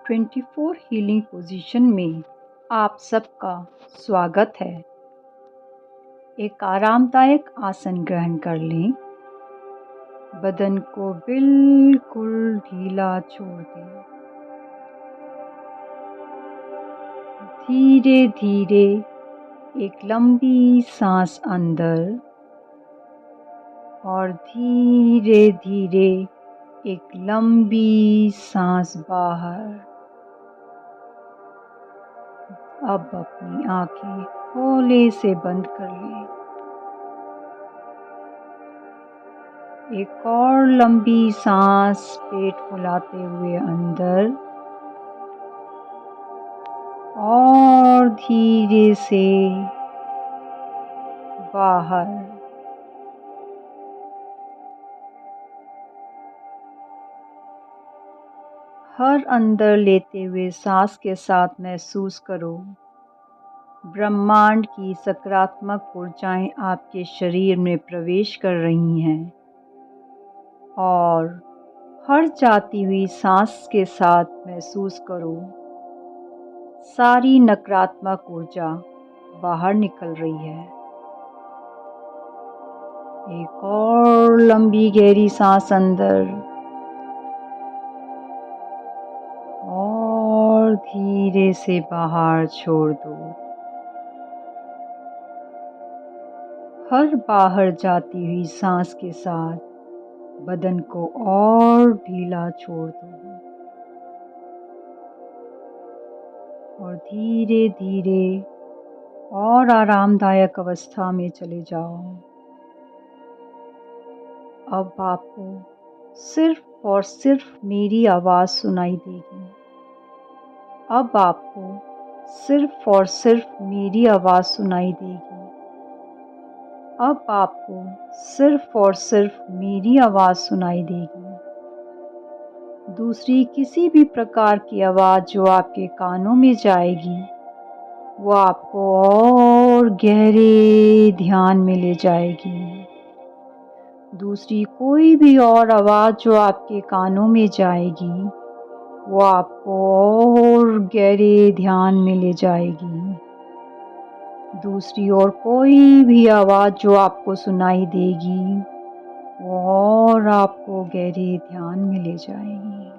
24 healing position में आप सबका स्वागत है। एक आरामदायक आसन ग्रहण कर लें। बदन को बिल्कुल ढीला छोड़ दें। धीरे धीरे एक लंबी सांस अंदर और धीरे धीरे एक लंबी सांस बाहर। अब अपनी आंखें हौले से बंद कर लें। एक और लंबी सांस पेट फुलाते हुए अंदर और धीरे से बाहर। हर अंदर लेते हुए सांस के साथ महसूस करो ब्रह्मांड की सकारात्मक ऊर्जाएं आपके शरीर में प्रवेश कर रही हैं और हर जाती हुई सांस के साथ महसूस करो सारी नकारात्मक ऊर्जा बाहर निकल रही है। एक और लंबी गहरी सांस अंदर और धीरे से बाहर छोड़ दो। हर बाहर जाती हुई सांस के साथ बदन को और ढीला छोड़ दो और धीरे धीरे और आरामदायक अवस्था में चले जाओ। अब आपको सिर्फ और सिर्फ मेरी आवाज़ सुनाई देगी। अब आपको सिर्फ और सिर्फ मेरी आवाज़ सुनाई देगी। अब आपको सिर्फ और सिर्फ मेरी आवाज़ सुनाई देगी। दूसरी किसी भी प्रकार की आवाज़ जो आपके कानों में जाएगी वो आपको और गहरे ध्यान में ले जाएगी। दूसरी कोई भी और आवाज़ जो आपके कानों में जाएगी वो आपको और गहरे ध्यान में ले जाएगी। दूसरी और कोई भी आवाज़ जो आपको सुनाई देगी वो और आपको गहरे ध्यान में ले जाएगी।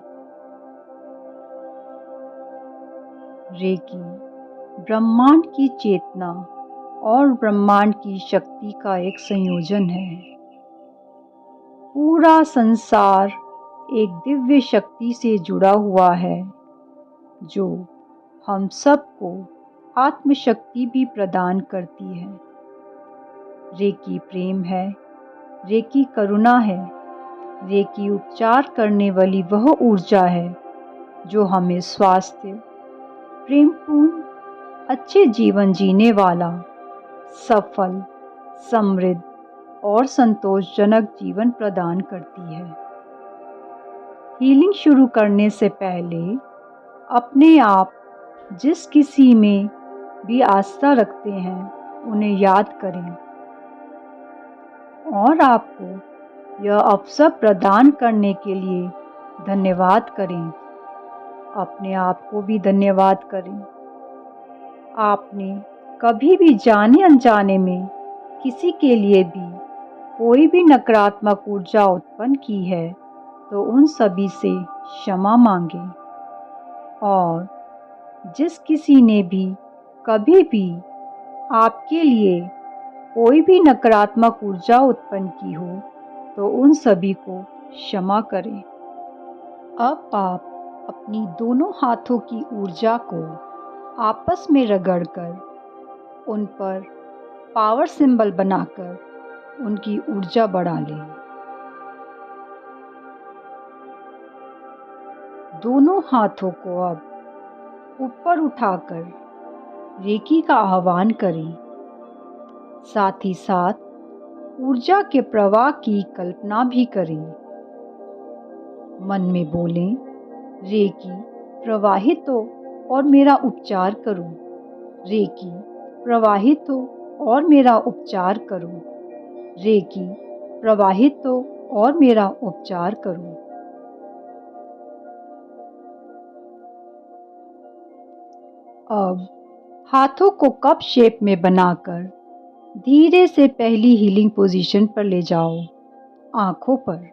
रेकी ब्रह्मांड की चेतना और ब्रह्मांड की शक्ति का एक संयोजन है। पूरा संसार एक दिव्य शक्ति से जुड़ा हुआ है जो हम सबको आत्मशक्ति भी प्रदान करती है। रेकी प्रेम है, रेकी करुणा है, रेकी उपचार करने वाली वह ऊर्जा है जो हमें स्वास्थ्य, प्रेमपूर्ण, अच्छे जीवन जीने वाला, सफल, समृद्ध और संतोषजनक जीवन प्रदान करती है। हीलिंग शुरू करने से पहले अपने आप जिस किसी में भी आस्था रखते हैं उन्हें याद करें और आपको यह अवसर प्रदान करने के लिए धन्यवाद करें। अपने आप को भी धन्यवाद करें। आपने कभी भी जाने अनजाने में किसी के लिए भी कोई भी नकारात्मक ऊर्जा उत्पन्न की है तो उन सभी से क्षमा मांगें और जिस किसी ने भी कभी भी आपके लिए कोई भी नकारात्मक ऊर्जा उत्पन्न की हो तो उन सभी को क्षमा करें। अब आप अपनी दोनों हाथों की ऊर्जा को आपस में रगड़कर उन पर पावर सिंबल बनाकर उनकी ऊर्जा बढ़ा लें। दोनों हाथों को अब ऊपर उठाकर रेकी का आह्वान करें। साथ ही साथ ऊर्जा के प्रवाह की कल्पना भी करें। मन में बोलें, रेकी प्रवाहित हो और मेरा उपचार करो। रेकी प्रवाहित हो और मेरा उपचार करो। रेकी प्रवाहित हो और मेरा उपचार करो। अब हाथों को कप शेप में बनाकर धीरे से पहली हीलिंग पोजीशन पर ले जाओ, आंखों पर।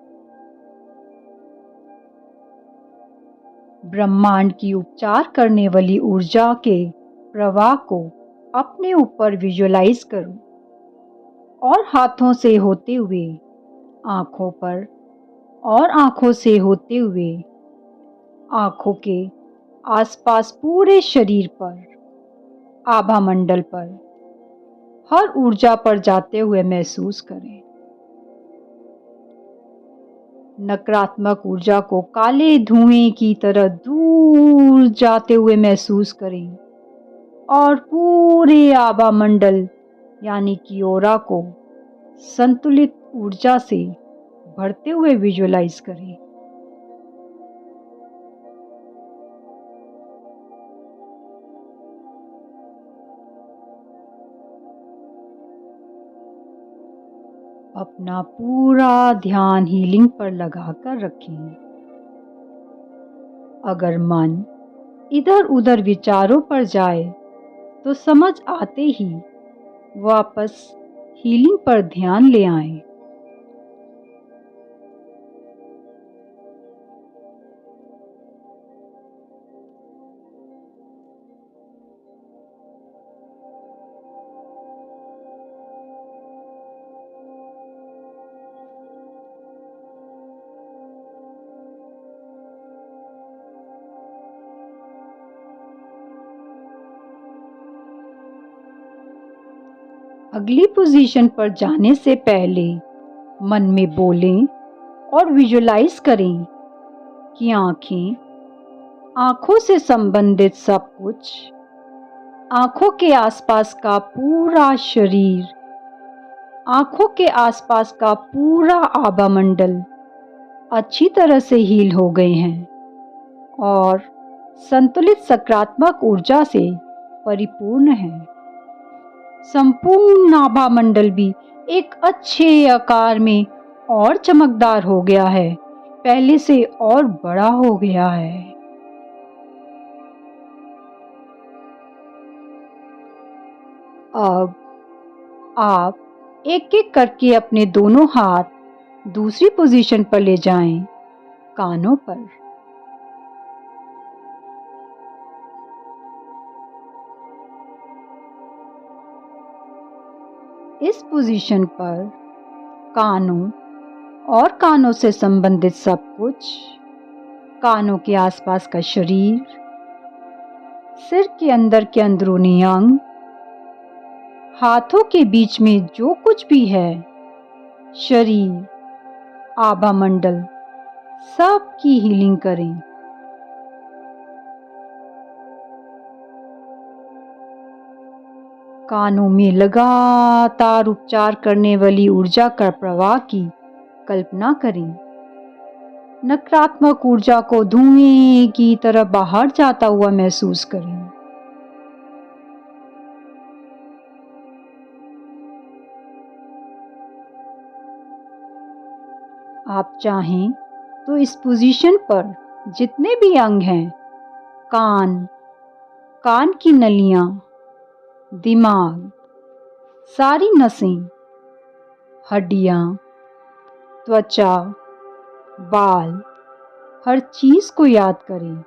ब्रह्मांड की उपचार करने वाली ऊर्जा के प्रवाह को अपने ऊपर विजुअलाइज करो और हाथों से होते हुए आंखों पर और आंखों से होते हुए आंखों के आसपास पूरे शरीर पर, आभा मंडल पर, हर ऊर्जा पर जाते हुए महसूस करें। नकारात्मक ऊर्जा को काले धुएं की तरह दूर जाते हुए महसूस करें और पूरे आभा मंडल यानी कि ऑरा को संतुलित ऊर्जा से भरते हुए विजुअलाइज करें। अपना पूरा ध्यान हीलिंग पर लगाकर रखें। अगर मन इधर उधर विचारों पर जाए तो समझ आते ही वापस हीलिंग पर ध्यान ले आएं। अगली पोजीशन पर जाने से पहले मन में बोलें और विजुअलाइज करें कि आंखों से संबंधित सब कुछ, आंखों के आसपास का पूरा शरीर, आंखों के आसपास का पूरा आभा मंडल अच्छी तरह से हील हो गए हैं और संतुलित सकारात्मक ऊर्जा से परिपूर्ण है। संपूर्ण आभा मंडल भी एक अच्छे आकार में और चमकदार हो गया है, पहले से और बड़ा हो गया है। अब आप एक एक करके अपने दोनों हाथ दूसरी पोजीशन पर ले जाएं, कानों पर। इस पोजीशन पर कानों और कानों से संबंधित सब कुछ, कानों के आसपास का शरीर, सिर के अंदर के अंदरूनी अंग, हाथों के बीच में जो कुछ भी है, शरीर, आभा मंडल, सब की हीलिंग करें। कानों में लगातार उपचार करने वाली ऊर्जा का प्रवाह की कल्पना करें। नकारात्मक ऊर्जा को धुएं की तरह बाहर जाता हुआ महसूस करें। आप चाहें तो इस पोजीशन पर जितने भी अंग हैं, कान, कान की नलियां, दिमाग, सारी नसें, हड्डियां, त्वचा, बाल, हर चीज को याद करें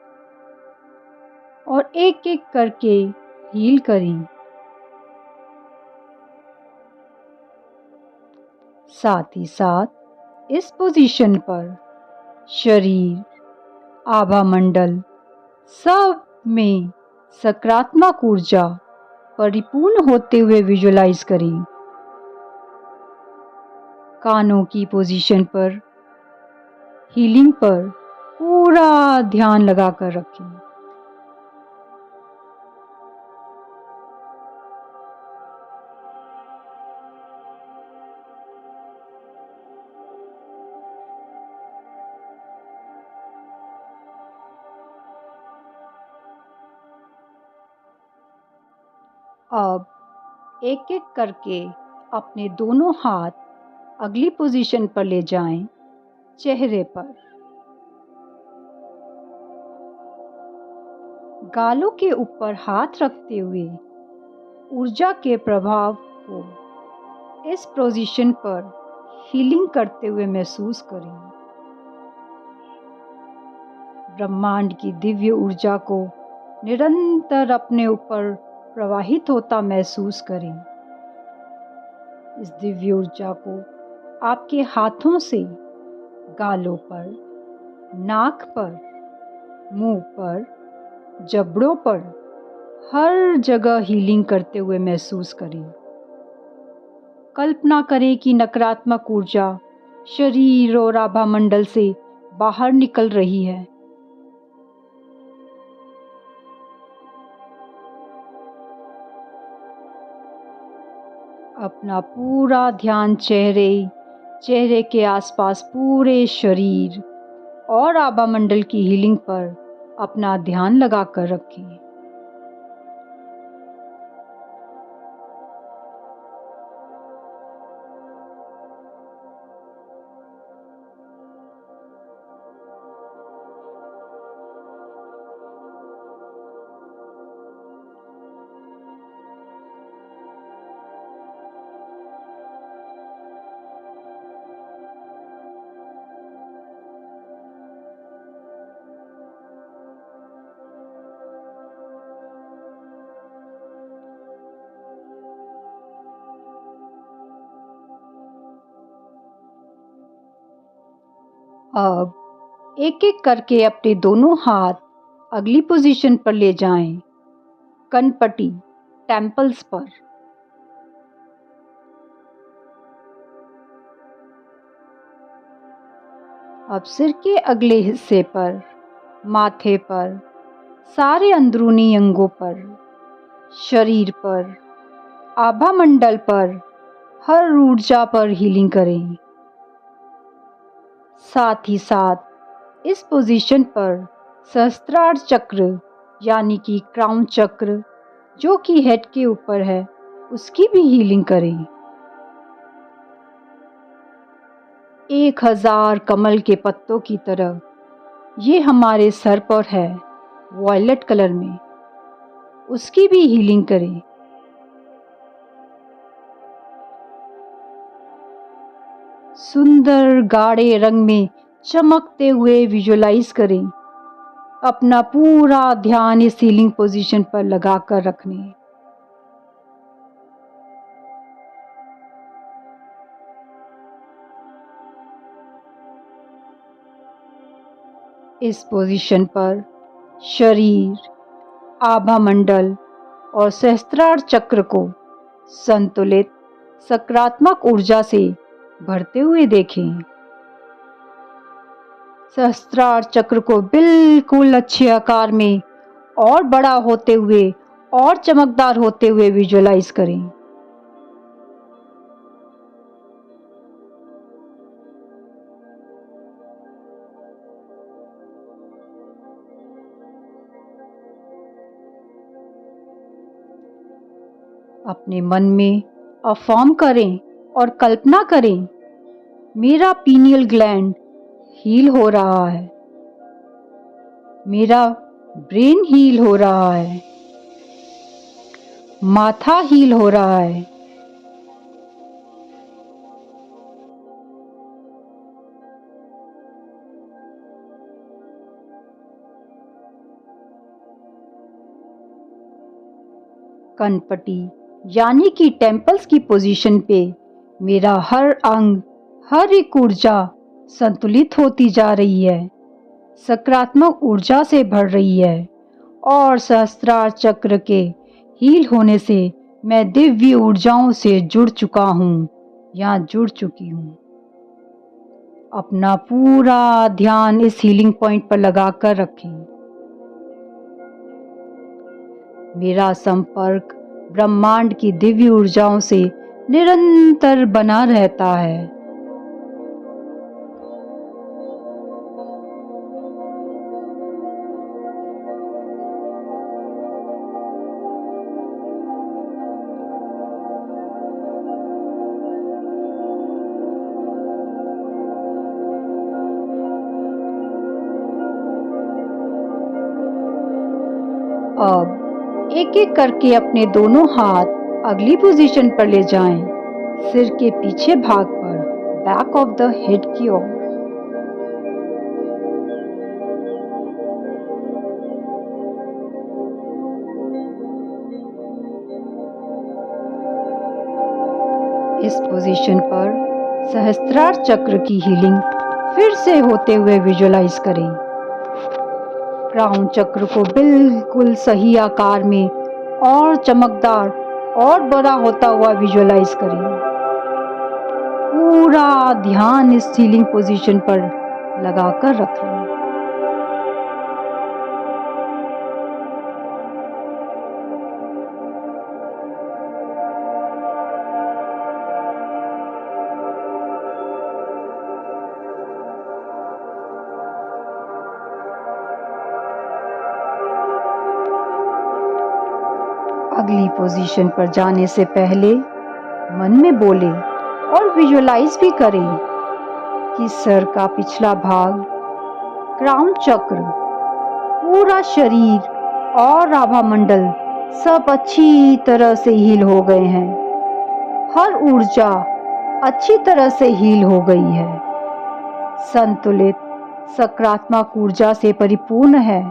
और एक एक करके हील करें। साथ ही साथ इस पोजीशन पर शरीर, आभा मंडल, सब में सकारात्मक ऊर्जा परिपूर्ण होते हुए विजुअलाइज करें। कानों की पोजीशन पर हीलिंग पर पूरा ध्यान लगाकर रखें। अब एक एक करके अपने दोनों हाथ अगली पोजीशन पर ले जाएं, चेहरे पर। गालों के ऊपर हाथ रखते हुए ऊर्जा के प्रभाव को इस पोजीशन पर हीलिंग करते हुए महसूस करें। ब्रह्मांड की दिव्य ऊर्जा को निरंतर अपने ऊपर प्रवाहित होता महसूस करें। इस दिव्य ऊर्जा को आपके हाथों से गालों पर, नाक पर, मुंह पर, जबड़ों पर, हर जगह हीलिंग करते हुए महसूस करें। कल्पना करें कि नकारात्मक ऊर्जा शरीर और आभा मंडल से बाहर निकल रही है। अपना पूरा ध्यान चेहरे के आसपास पूरे शरीर और आभा मंडल की हीलिंग पर अपना ध्यान लगाकर रखें। अब एक एक करके अपने दोनों हाथ अगली पोजीशन पर ले जाएं, कनपट्टी टेम्पल्स पर। अब सिर के अगले हिस्से पर, माथे पर, सारे अंदरूनी अंगों पर, शरीर पर, आभा मंडल पर, हर ऊर्जा पर हीलिंग करें। साथ ही साथ इस पोजीशन पर सहस्त्रार चक्र यानी कि क्राउन चक्र जो कि हेड के ऊपर है उसकी भी हीलिंग करें। 1000 कमल के पत्तों की तरह ये हमारे सर पर है वॉयलेट कलर में, उसकी भी हीलिंग करें। सुंदर गाढ़े रंग में चमकते हुए विजुलाइज करें। अपना पूरा ध्यान इस हीलिंग पोजीशन पर लगाकर रखने। इस पोजीशन पर शरीर, आभा मंडल और सहस्त्रार चक्र को संतुलित सकारात्मक ऊर्जा से भरते हुए देखें। सहस्त्रार चक्र को बिल्कुल अच्छे आकार में और बड़ा होते हुए और चमकदार होते हुए विजुलाइज करें। अपने मन में अफर्म करें और कल्पना करें, मेरा पीनियल ग्लैंड हील हो रहा है, मेरा ब्रेन हील हो रहा है, माथा हील हो रहा है, कनपट्टी यानी कि टेम्पल्स की पोजीशन पे मेरा हर अंग, हर एक ऊर्जा संतुलित होती जा रही है, सकारात्मक ऊर्जा से भर रही है और सहस्त्रार चक्र के हील होने से मैं दिव्य ऊर्जाओं से जुड़ चुका हूँ या जुड़ चुकी हूँ। अपना पूरा ध्यान इस हीलिंग पॉइंट पर लगाकर रखें। मेरा संपर्क ब्रह्मांड की दिव्य ऊर्जाओं से निरंतर बना रहता है। अब एक एक करके अपने दोनों हाथ अगली पोजीशन पर ले जाएं, सिर के पीछे भाग पर, बैक ऑफ द हेड की ओर। इस पोजीशन पर सहस्त्रार चक्र की हीलिंग फिर से होते हुए विजुअलाइज करें। क्राउन चक्र को बिल्कुल सही आकार में और चमकदार और बड़ा होता हुआ विजुअलाइज करें। पूरा ध्यान इस हीलिंग पोजीशन पर लगाकर रख लें। अगली पोजीशन पर जाने से पहले मन में बोले और विजुअलाइज भी करें कि सर का पिछला भाग, क्राउन चक्र, पूरा शरीर और आभा मंडल सब अच्छी तरह से हील हो गए हैं। हर ऊर्जा अच्छी तरह से हील हो गई है, संतुलित सकारात्मक ऊर्जा से परिपूर्ण है।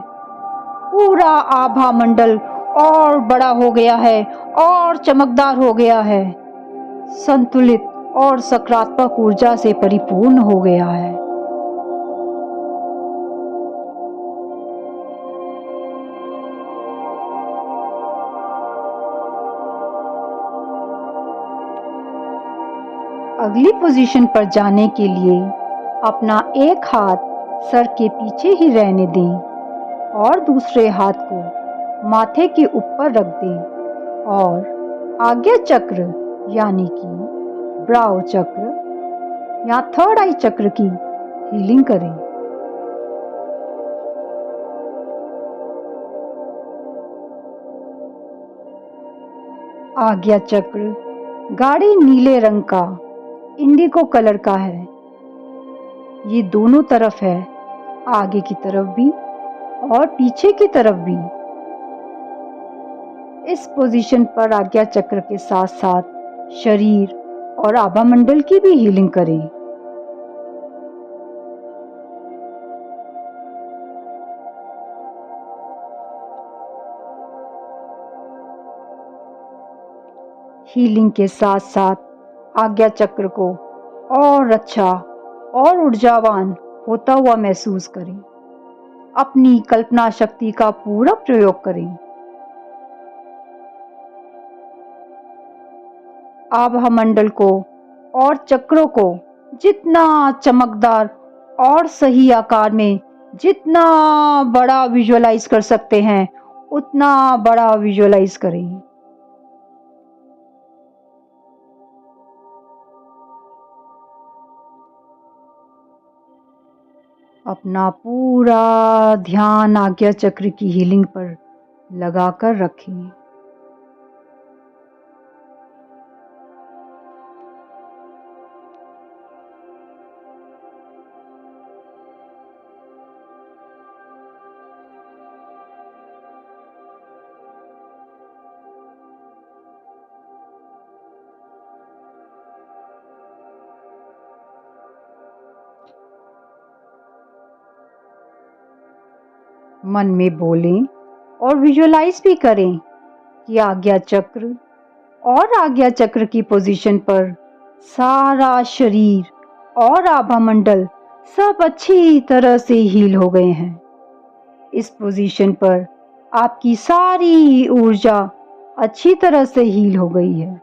पूरा आभा मंडल और बड़ा हो गया है और चमकदार हो गया है, संतुलित और सकारात्मक ऊर्जा से परिपूर्ण हो गया है। अगली पोजीशन पर जाने के लिए अपना एक हाथ सर के पीछे ही रहने दें और दूसरे हाथ को माथे के ऊपर रख दें और आज्ञा चक्र यानी कि ब्राउ चक्र या थर्ड आई चक्र की हीलिंग करें। आज्ञा चक्र गाढ़े नीले रंग का इंडिगो कलर का है। ये दोनों तरफ है, आगे की तरफ भी और पीछे की तरफ भी। इस पोजीशन पर आज्ञा चक्र के साथ साथ शरीर और आभा मंडल की भी हीलिंग करें। हीलिंग के साथ साथ आज्ञा चक्र को और अच्छा और ऊर्जावान होता हुआ महसूस करें। अपनी कल्पना शक्ति का पूरा प्रयोग करें। आभा मंडल को और चक्रों को जितना चमकदार और सही आकार में जितना बड़ा विजुअलाइज कर सकते हैं उतना बड़ा विजुअलाइज करें। अपना पूरा ध्यान आज्ञा चक्र की हीलिंग पर लगाकर रखें। मन में बोलें और विजुअलाइज भी करें कि आज्ञा चक्र और आज्ञा चक्र की पोजीशन पर सारा शरीर और आभा मंडल सब अच्छी तरह से हील हो गए हैं। इस पोजीशन पर आपकी सारी ऊर्जा अच्छी तरह से हील हो गई है,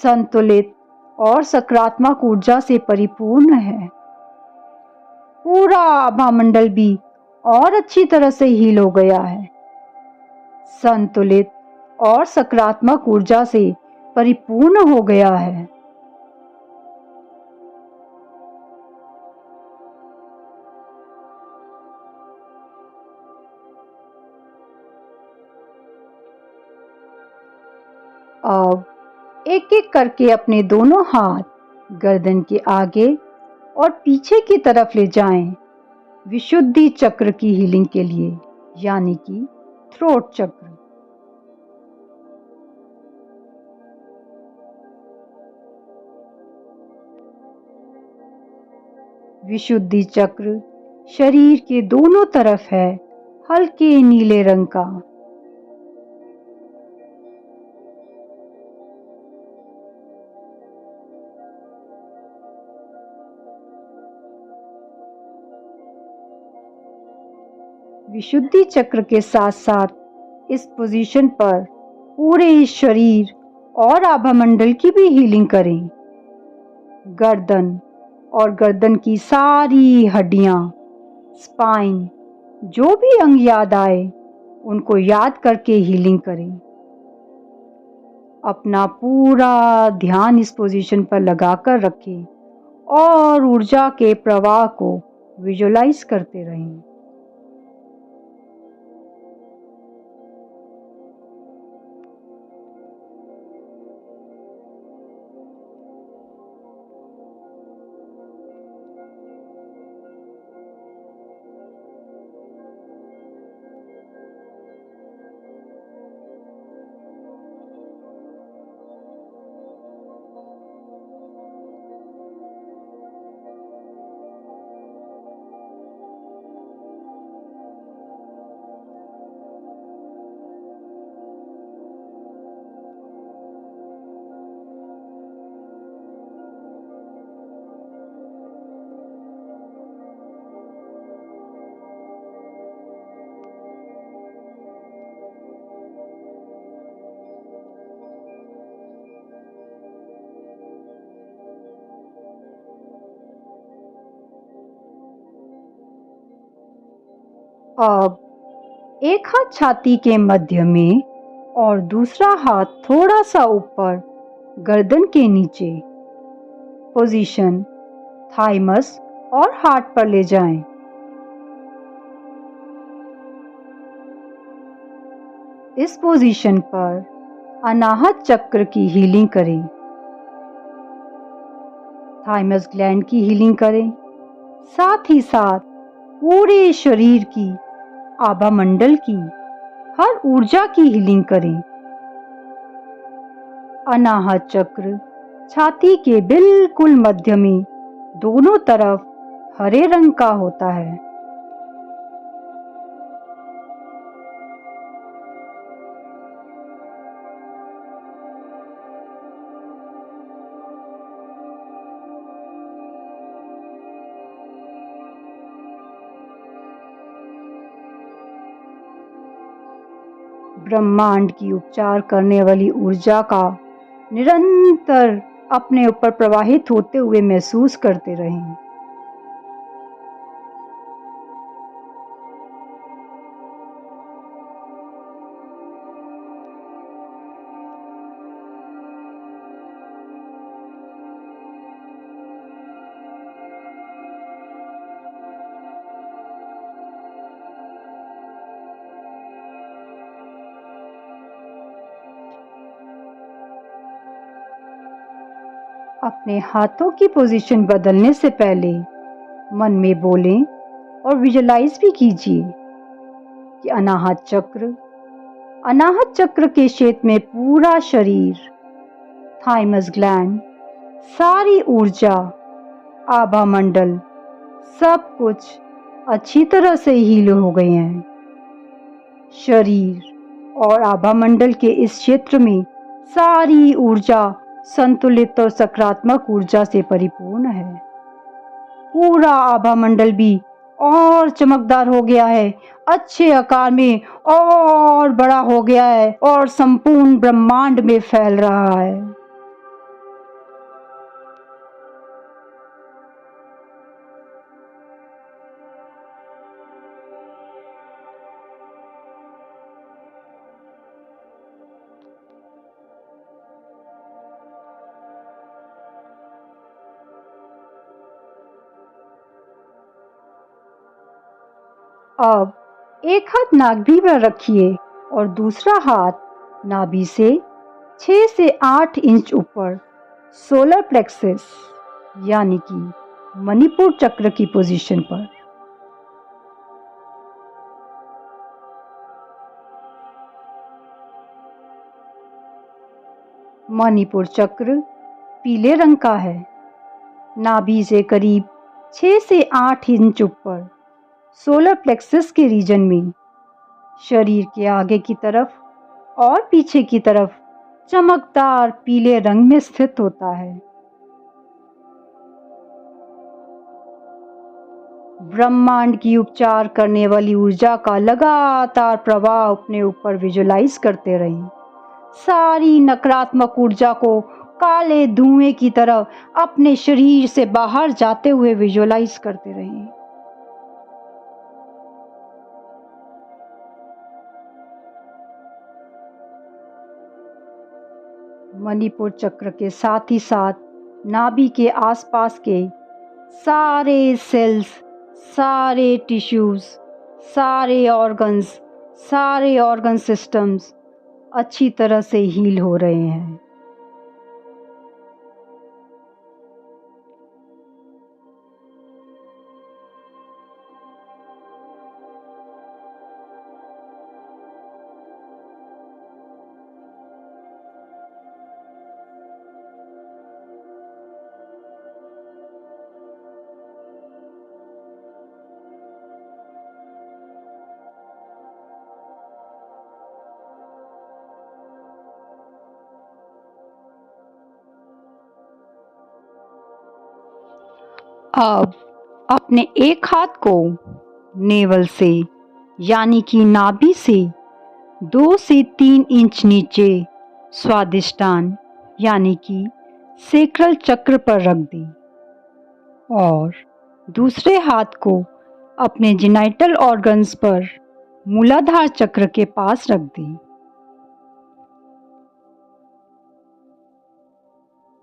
संतुलित और सकारात्मक ऊर्जा से परिपूर्ण है। पूरा आभा मंडल भी और अच्छी तरह से हील हो गया है, संतुलित और सकारात्मक ऊर्जा से परिपूर्ण हो गया है। अब एक एक करके अपने दोनों हाथ गर्दन के आगे और पीछे की तरफ ले जाएं, विशुद्धि चक्र की हीलिंग के लिए, यानी कि थ्रोट चक्र। विशुद्धि चक्र शरीर के दोनों तरफ है, हल्के नीले रंग का। विशुद्धि चक्र के साथ साथ इस पोजीशन पर पूरे शरीर और आभामंडल की भी हीलिंग करें। गर्दन और गर्दन की सारी हड्डियां, स्पाइन, जो भी अंग याद आए उनको याद करके हीलिंग करें। अपना पूरा ध्यान इस पोजीशन पर लगाकर रखें और ऊर्जा के प्रवाह को विजुलाइज करते रहें। अब एक हाथ छाती के मध्य में और दूसरा हाथ थोड़ा सा ऊपर गर्दन के नीचे, पोजीशन थाइमस और हार्ट पर ले जाएं। इस पोजीशन पर अनाहत चक्र की हीलिंग करें, थाइमस ग्लैंड की हीलिंग करें, साथ ही साथ पूरे शरीर की, आभामंडल की हर ऊर्जा की हीलिंग करें। अनाहत चक्र छाती के बिल्कुल मध्य में दोनों तरफ हरे रंग का होता है। ब्रह्मांड की उपचार करने वाली ऊर्जा का निरंतर अपने ऊपर प्रवाहित होते हुए महसूस करते रहें। अपने हाथों की पोजीशन बदलने से पहले मन में बोलें और विजुलाइज भी कीजिए कि अनाहत चक्र के क्षेत्र में पूरा शरीर, थाइमस ग्लैंड, सारी ऊर्जा, आभामंडल, सब कुछ अच्छी तरह से हील हो गए हैं। शरीर और आभामंडल के इस क्षेत्र में सारी ऊर्जा संतुलित और सकारात्मक ऊर्जा से परिपूर्ण है। पूरा आभामंडल भी और चमकदार हो गया है, अच्छे आकार में और बड़ा हो गया है और संपूर्ण ब्रह्मांड में फैल रहा है। अब एक हाथ नाभि पर रखिए और दूसरा हाथ नाभि से 6 से 8 इंच ऊपर सोलर प्लेक्सस यानी कि मणिपुर चक्र की पोजीशन पर। मणिपुर चक्र पीले रंग का है। नाभि से करीब 6 से 8 इंच ऊपर सोलर प्लेक्सस के रीजन में शरीर के आगे की तरफ और पीछे की तरफ चमकदार पीले रंग में स्थित होता है। ब्रह्मांड की उपचार करने वाली ऊर्जा का लगातार प्रवाह अपने ऊपर विजुलाइज करते रहें। सारी नकारात्मक ऊर्जा को काले धुएं की तरह अपने शरीर से बाहर जाते हुए विजुलाइज करते रहें। मणिपुर चक्र के साथ ही साथ नाभि के आसपास के सारे सेल्स, सारे टिश्यूज, सारे ऑर्गन सिस्टम्स अच्छी तरह से हील हो रहे हैं। अब अपने एक हाथ को नेवल से यानी कि नाभि से 2 से 3 इंच नीचे स्वादिष्टान यानी कि सेक्रल चक्र पर रख दें और दूसरे हाथ को अपने जेनिटल ऑर्गन्स पर मूलाधार चक्र के पास रख दें।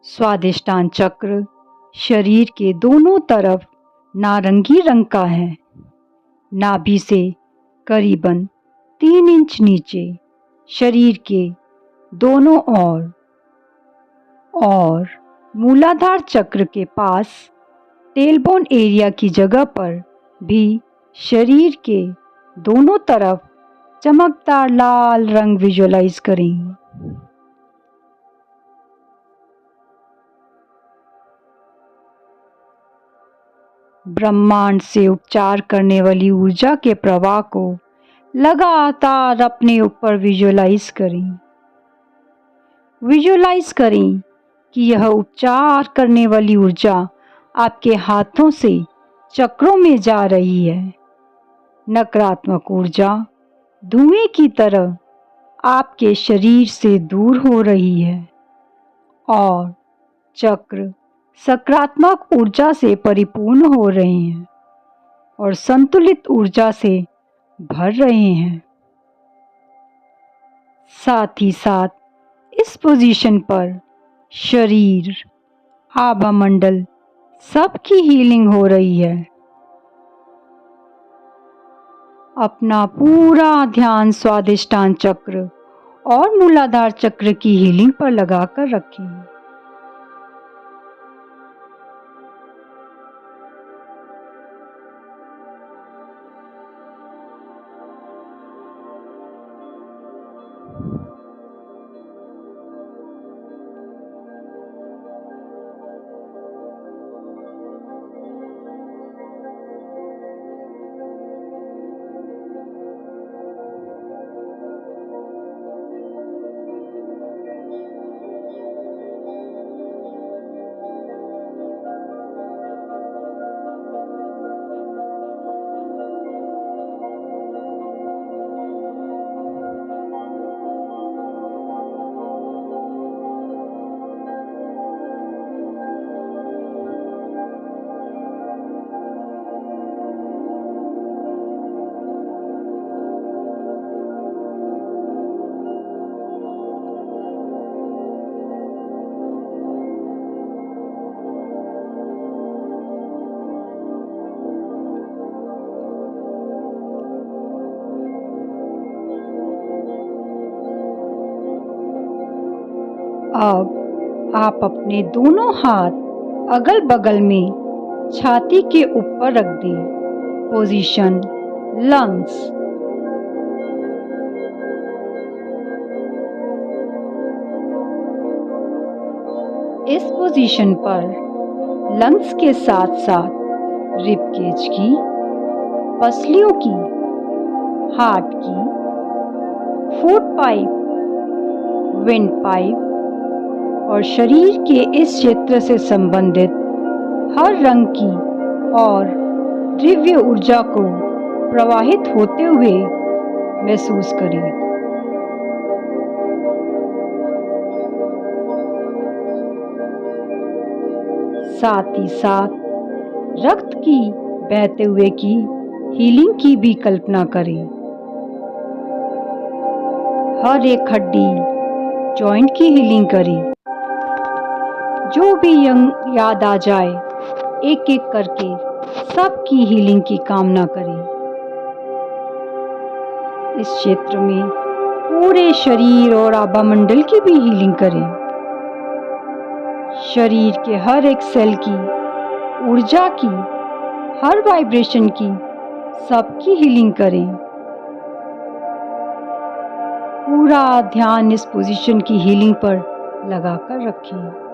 स्वादिष्टान चक्र शरीर के दोनों तरफ नारंगी रंग का है। नाभि से करीबन 3 इंच नीचे शरीर के दोनों ओर और मूलाधार चक्र के पास टेलबोन एरिया की जगह पर भी शरीर के दोनों तरफ चमकदार लाल रंग विजुलाइज करें। ब्रह्मांड से उपचार करने वाली ऊर्जा के प्रवाह को लगातार अपने ऊपर विजुलाइज करें। विजुलाइज करें कि यह उपचार करने वाली ऊर्जा आपके हाथों से चक्रों में जा रही है। नकारात्मक ऊर्जा धुएं की तरह आपके शरीर से दूर हो रही है और चक्र सकारात्मक ऊर्जा से परिपूर्ण हो रहे हैं और संतुलित ऊर्जा से भर रहे हैं। साथ ही साथ इस पोजीशन पर शरीर, आभा मंडल सबकी हीलिंग हो रही है। अपना पूरा ध्यान स्वादिष्टान चक्र और मूलाधार चक्र की हीलिंग पर लगाकर रखें। अब आप अपने दोनों हाथ अगल बगल में छाती के ऊपर रख दें। Position lungs. इस पोजीशन पर लंग्स के साथ साथ रिब केज की, पसलियों की, हार्ट की, फूड पाइप, विंड पाइप और शरीर के इस क्षेत्र से संबंधित हर रंग की और दिव्य ऊर्जा को प्रवाहित होते हुए महसूस करें। साथ ही साथ रक्त की बहते हुए की हीलिंग की भी कल्पना करें। हर एक हड्डी, जॉइंट की हीलिंग करें। जो भी याद आ जाए, एक एक करके सबकी हीलिंग की कामना करें। इस क्षेत्र में पूरे शरीर और आभामंडल की भी हीलिंग करें। शरीर के हर एक सेल की, ऊर्जा की, हर वाइब्रेशन की, सबकी हीलिंग करें। पूरा ध्यान इस पोजीशन की हीलिंग पर लगाकर रखें।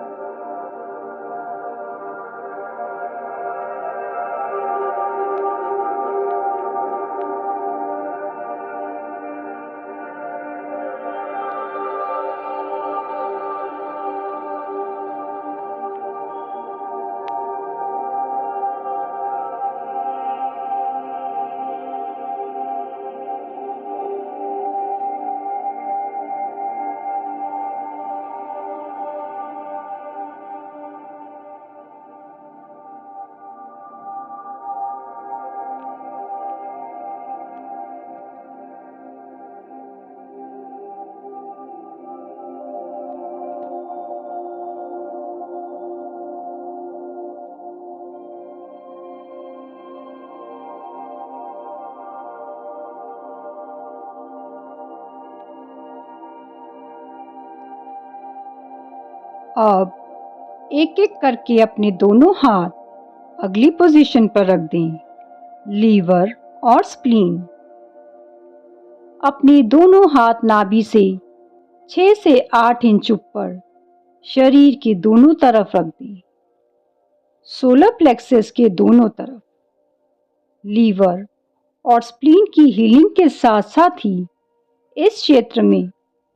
अब एक एक करके अपने दोनों हाथ अगली पोजीशन पर रख दें। लीवर और स्प्लीन। अपने दोनों हाथ नाभि से 6 से 8 इंच ऊपर शरीर के दोनों तरफ रख दें। सोलर प्लेक्सस के दोनों तरफ। लीवर और स्प्लीन की हीलिंग के साथ साथ ही इस क्षेत्र में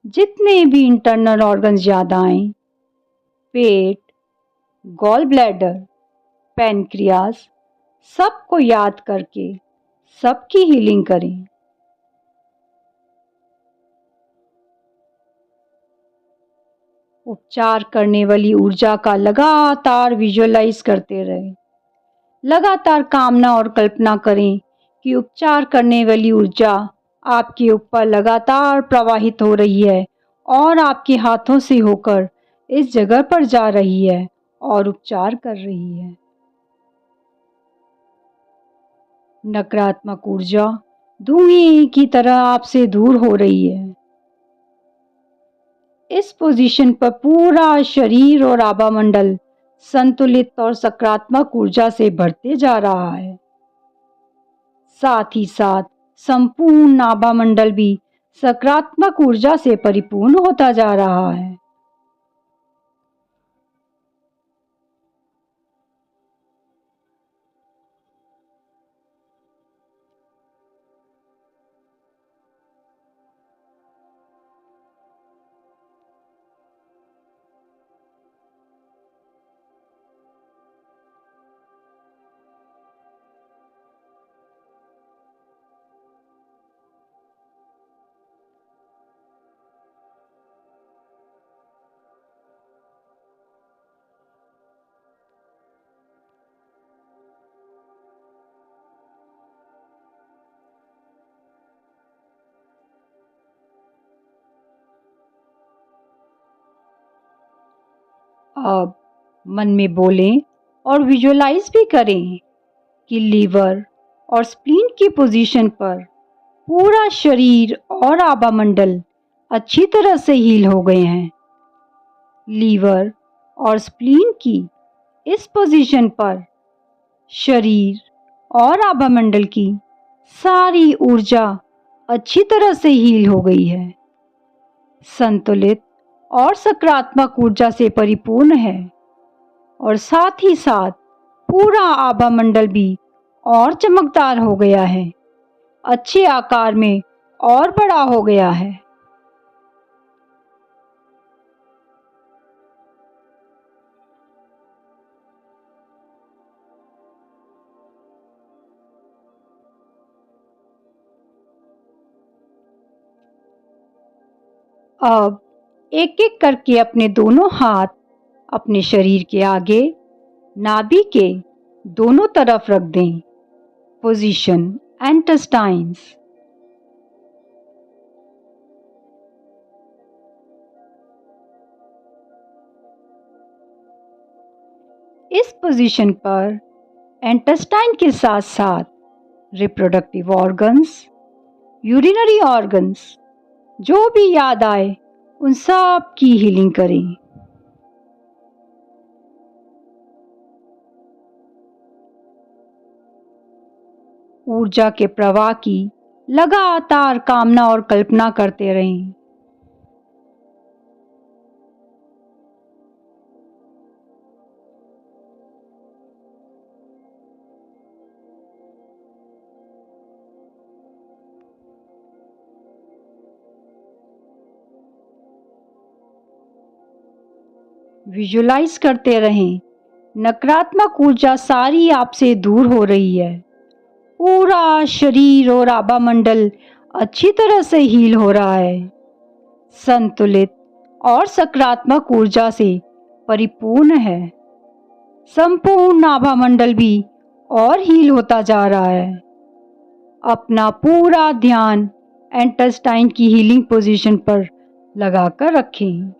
जितने भी इंटरनल ऑर्गन्स ज्यादा आए, पेट, गॉल ब्लैडर, पैनक्रियास, सबको याद करके सबकी हीलिंग करें। उपचार करने वाली ऊर्जा का लगातार विजुअलाइज करते रहें। लगातार कामना और कल्पना करें कि उपचार करने वाली ऊर्जा आपके ऊपर लगातार प्रवाहित हो रही है और आपके हाथों से होकर इस जगह पर जा रही है और उपचार कर रही है। नकारात्मक ऊर्जा धुएं की तरह आपसे दूर हो रही है। इस पोजीशन पर पूरा शरीर और आभामंडल संतुलित और सकारात्मक ऊर्जा से भरते जा रहा है। साथ ही साथ संपूर्ण आभामंडल भी सकारात्मक ऊर्जा से परिपूर्ण होता जा रहा है। अब मन में बोलें और विजुअलाइज भी करें कि लीवर और स्प्लीन की पोजीशन पर पूरा शरीर और आभामंडल अच्छी तरह से हील हो गए हैं। लीवर और स्प्लीन की इस पोजीशन पर शरीर और आभामंडल की सारी ऊर्जा अच्छी तरह से हील हो गई है। संतुलित और सकारात्मक ऊर्जा से परिपूर्ण है और साथ ही साथ पूरा आभा मंडल भी और चमकदार हो गया है, अच्छे आकार में और बड़ा हो गया है। अब एक एक करके अपने दोनों हाथ अपने शरीर के आगे नाभि के दोनों तरफ रख दें। Position intestines. इस पोजीशन पर इंटेस्टाइन के साथ साथ रिप्रोडक्टिव ऑर्गन्स, यूरिनरी ऑर्गन्स, जो भी याद आए उन सब की हीलिंग करें। ऊर्जा के प्रवाह की लगातार कामना और कल्पना करते रहें। विजुलाइज करते रहें, नकारात्मक ऊर्जा सारी आपसे दूर हो रही है। पूरा शरीर और आभा मंडल अच्छी तरह से हील हो रहा है, संतुलित और सकारात्मक ऊर्जा से परिपूर्ण है। संपूर्ण आभा मंडल भी और हील होता जा रहा है। अपना पूरा ध्यान इंटेस्टाइन की हीलिंग पोजीशन पर लगाकर रखें।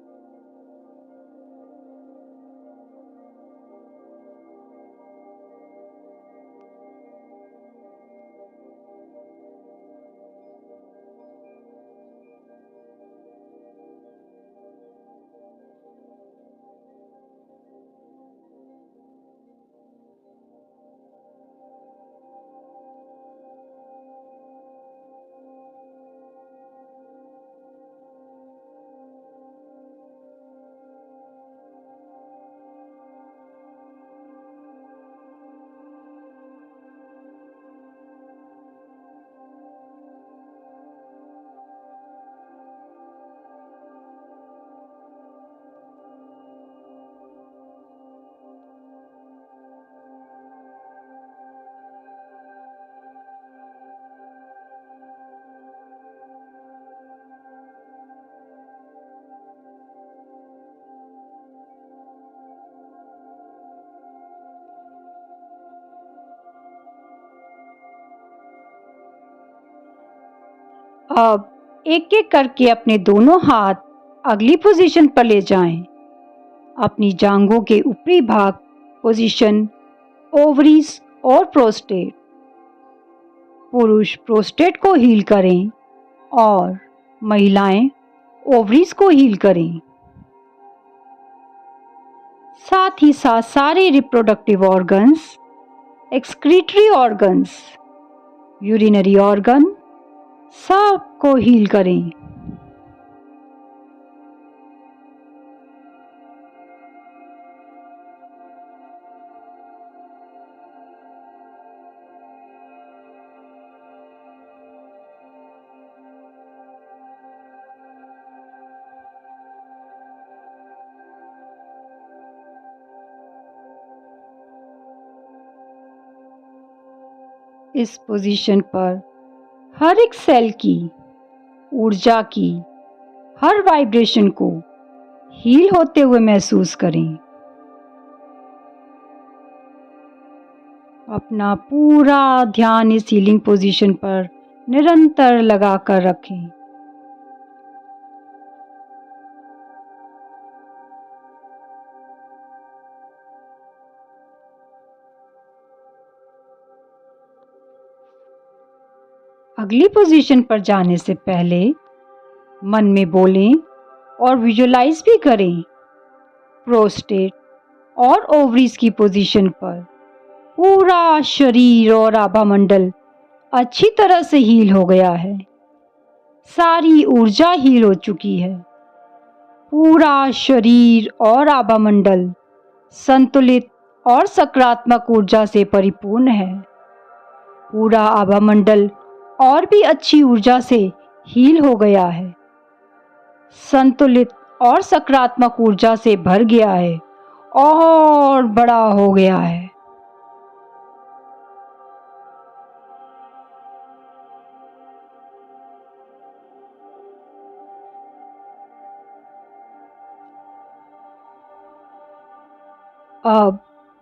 अब एक एक करके अपने दोनों हाथ अगली पोजीशन पर ले जाएं। अपनी जांघों के ऊपरी भाग पोजीशन ओवरीज और प्रोस्टेट। पुरुष प्रोस्टेट को हील करें और महिलाएं ओवरीज को हील करें। साथ ही साथ सारे reproductive organs, excretory organs, urinary organ सबको हील करें। इस पोजीशन पर हर एक सेल की ऊर्जा की हर वाइब्रेशन को हील होते हुए महसूस करें। अपना पूरा ध्यान इस हीलिंग पोजीशन पर निरंतर लगाकर रखें। अगली पोजीशन पर जाने से पहले मन में बोलें और विजुलाइज भी करें। प्रोस्टेट और ओवरीज की पोजीशन पर पूरा शरीर और आभा मंडल अच्छी तरह से हील हो गया है। सारी ऊर्जा हील हो चुकी है। पूरा शरीर और आभामंडल संतुलित और सकारात्मक ऊर्जा से परिपूर्ण है। पूरा आभामंडल और भी अच्छी ऊर्जा से हील हो गया है, संतुलित और सकारात्मक ऊर्जा से भर गया है और बड़ा हो गया है। अब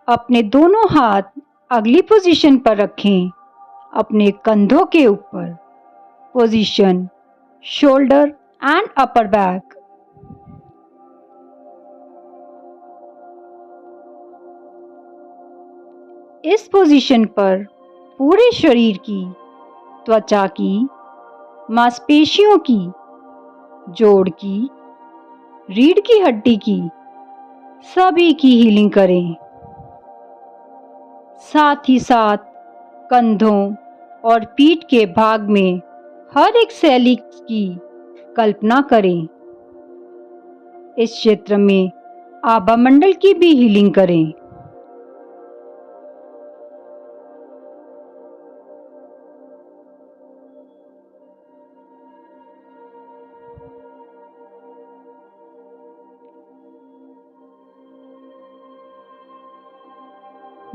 अपने दोनों हाथ अगली पोजीशन पर रखें, अपने कंधों के ऊपर। Position shoulder and upper back. इस पोजीशन पर पूरे शरीर की, त्वचा की, मांसपेशियों की, जोड़ की, रीढ़ की हड्डी की, सभी की हीलिंग करें। साथ ही साथ कंधों और पीठ के भाग में हर एक शैली की कल्पना करें। इस क्षेत्र में आभामंडल की भी हीलिंग करें।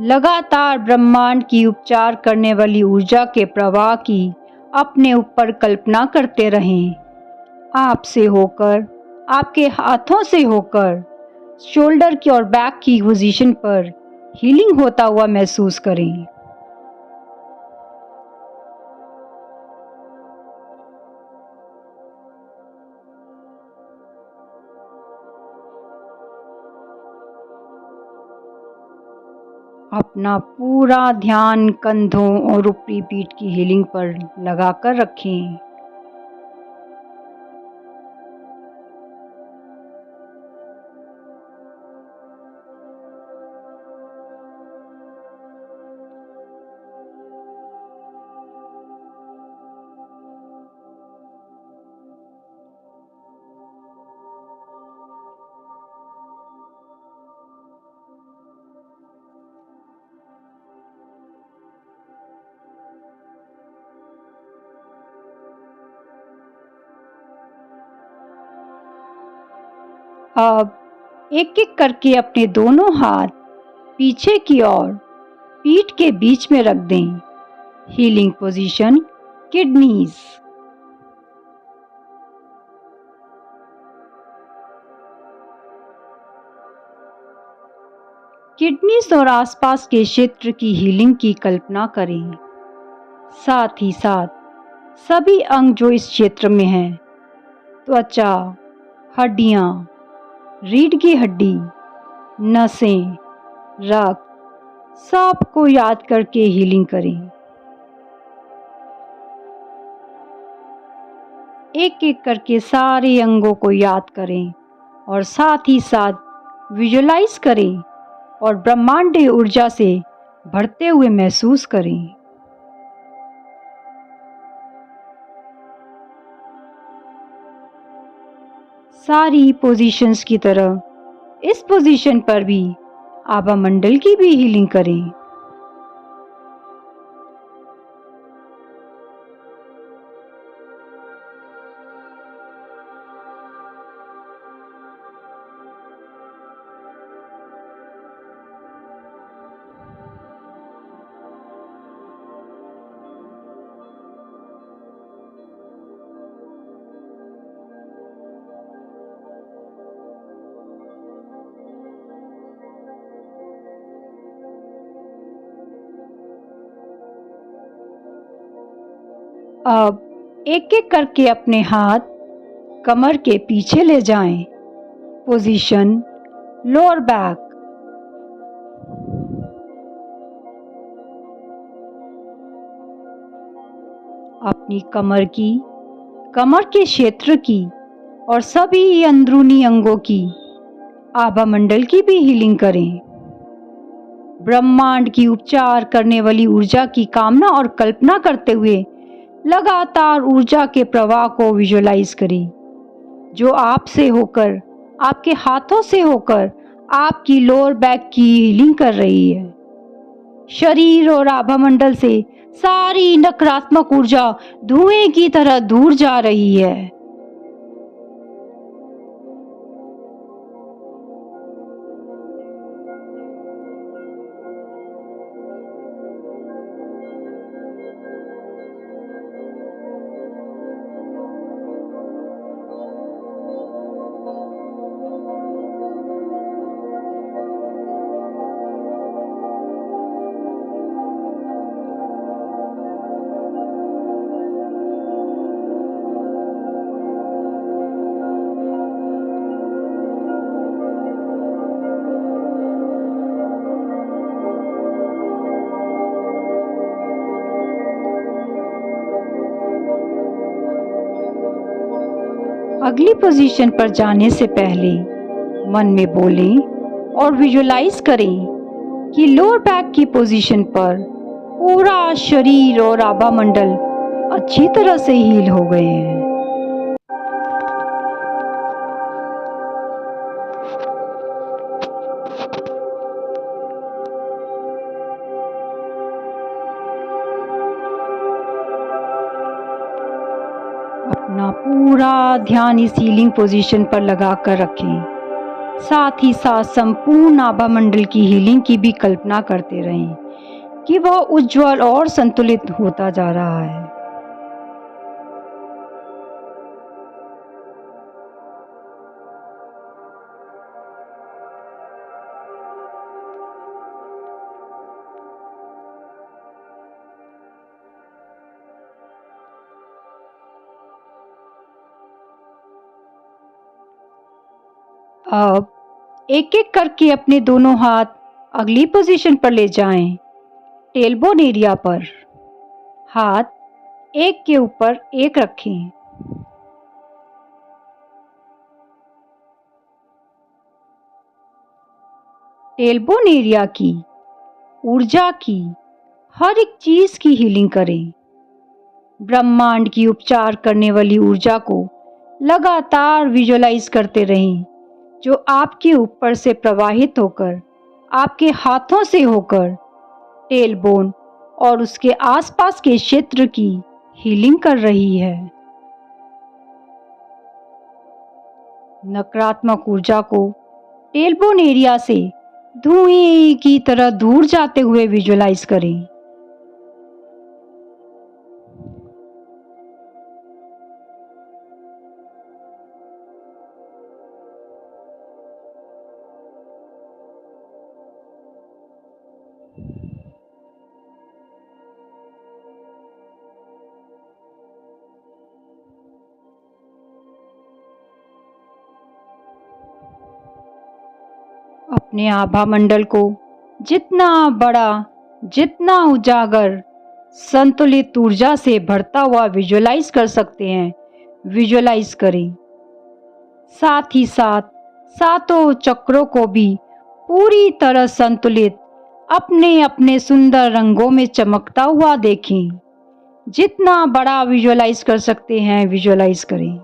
लगातार ब्रह्मांड की उपचार करने वाली ऊर्जा के प्रवाह की अपने ऊपर कल्पना करते रहें। आपसे होकर, आपके हाथों से होकर शोल्डर की और बैक की पोजीशन पर हीलिंग होता हुआ महसूस करें। अपना पूरा ध्यान कंधों और ऊपरी पीठ की हीलिंग पर लगाकर रखें। अब एक एक करके अपने दोनों हाथ पीछे की ओर पीठ के बीच में रख दें। Healing position kidneys. किडनीज और आसपास के क्षेत्र की हीलिंग की कल्पना करें। साथ ही साथ सभी अंग जो इस क्षेत्र में हैं, त्वचा, हड्डियां, रीढ़ की हड्डी, नसें, रक्त, सबको याद करके हीलिंग करें। एक एक करके सारे अंगों को याद करें और साथ ही साथ विजुलाइज करें और ब्रह्मांडीय ऊर्जा से भरते हुए महसूस करें। सारी पोजीशंस की तरह इस पोजीशन पर भी आभामंडल की भी हीलिंग करें। अब एक एक करके अपने हाथ कमर के पीछे ले जाएं। Position lower back. अपनी कमर की, कमर के क्षेत्र की और सभी अंदरूनी अंगों की, आभामंडल की भी हीलिंग करें। ब्रह्मांड की उपचार करने वाली ऊर्जा की कामना और कल्पना करते हुए लगातार ऊर्जा के प्रवाह को विजुलाइज करें, जो आपसे होकर आपके हाथों से होकर आपकी लोअर बैक की हीलिंग कर रही है। शरीर और आभामंडल से सारी नकारात्मक ऊर्जा धुएं की तरह दूर जा रही है। अगली पोजीशन पर जाने से पहले मन में बोलें और विजुलाइज करें कि लोअर बैक की पोजीशन पर पूरा शरीर और आभामंडल अच्छी तरह से हील हो गए हैं। अपना पूरा ध्यान इस हीलिंग पोजीशन पर लगा कर रखें। साथ ही साथ संपूर्ण आभामंडल की हीलिंग की भी कल्पना करते रहें कि वह उज्जवल और संतुलित होता जा रहा है। अब एक एक करके अपने दोनों हाथ अगली पोजीशन पर ले जाएं। टेलबोन एरिया पर हाथ एक के ऊपर एक रखें। टेलबोन एरिया की ऊर्जा की हर एक चीज की हीलिंग करें। ब्रह्मांड की उपचार करने वाली ऊर्जा को लगातार विजुलाइज करते रहें, जो आपके ऊपर से प्रवाहित होकर आपके हाथों से होकर टेलबोन और उसके आसपास के क्षेत्र की हीलिंग कर रही है। नकारात्मक ऊर्जा को टेलबोन एरिया से धुएं की तरह दूर जाते हुए विजुलाइज करें। अपने आभामंडल को जितना बड़ा, जितना उजागर, संतुलित ऊर्जा से भरता हुआ विजुलाइज कर सकते हैं, विजुलाइज करें। साथ ही साथ सातों चक्रों को भी पूरी तरह संतुलित अपने अपने सुंदर रंगों में चमकता हुआ देखें। जितना बड़ा विजुलाइज कर सकते हैं, विजुलाइज करें।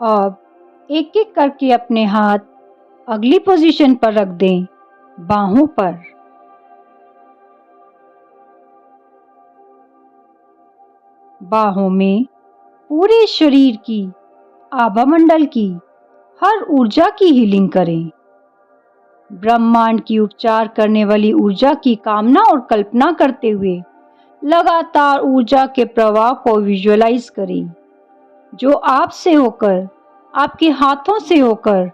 अब एक एक करके अपने हाथ अगली पोजीशन पर रख दें, बाहों पर। बाहों में पूरे शरीर की, आभामंडल की हर ऊर्जा की हीलिंग करें। ब्रह्मांड की उपचार करने वाली ऊर्जा की कामना और कल्पना करते हुए लगातार ऊर्जा के प्रवाह को विजुअलाइज करें, जो आपसे होकर, आपके हाथों से होकर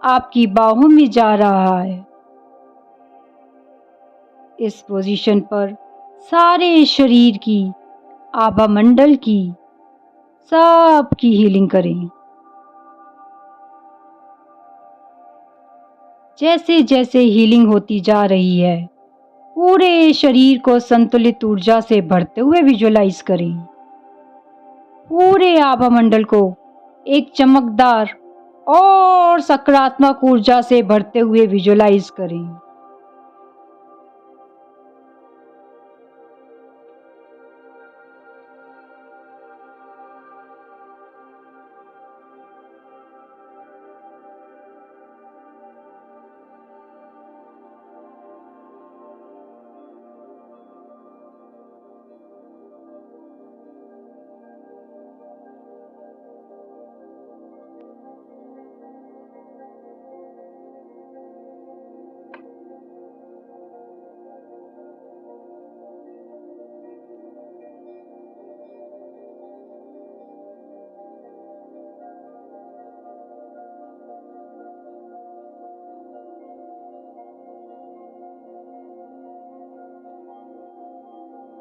आपकी बाहों में जा रहा है। इस पोजीशन पर सारे शरीर की, आभा मंडल की, सब की हीलिंग करें। जैसे जैसे हीलिंग होती जा रही है, पूरे शरीर को संतुलित ऊर्जा से भरते हुए विजुअलाइज करें। पूरे आभा मंडल को एक चमकदार और सकारात्मक ऊर्जा से भरते हुए विजुअलाइज करें।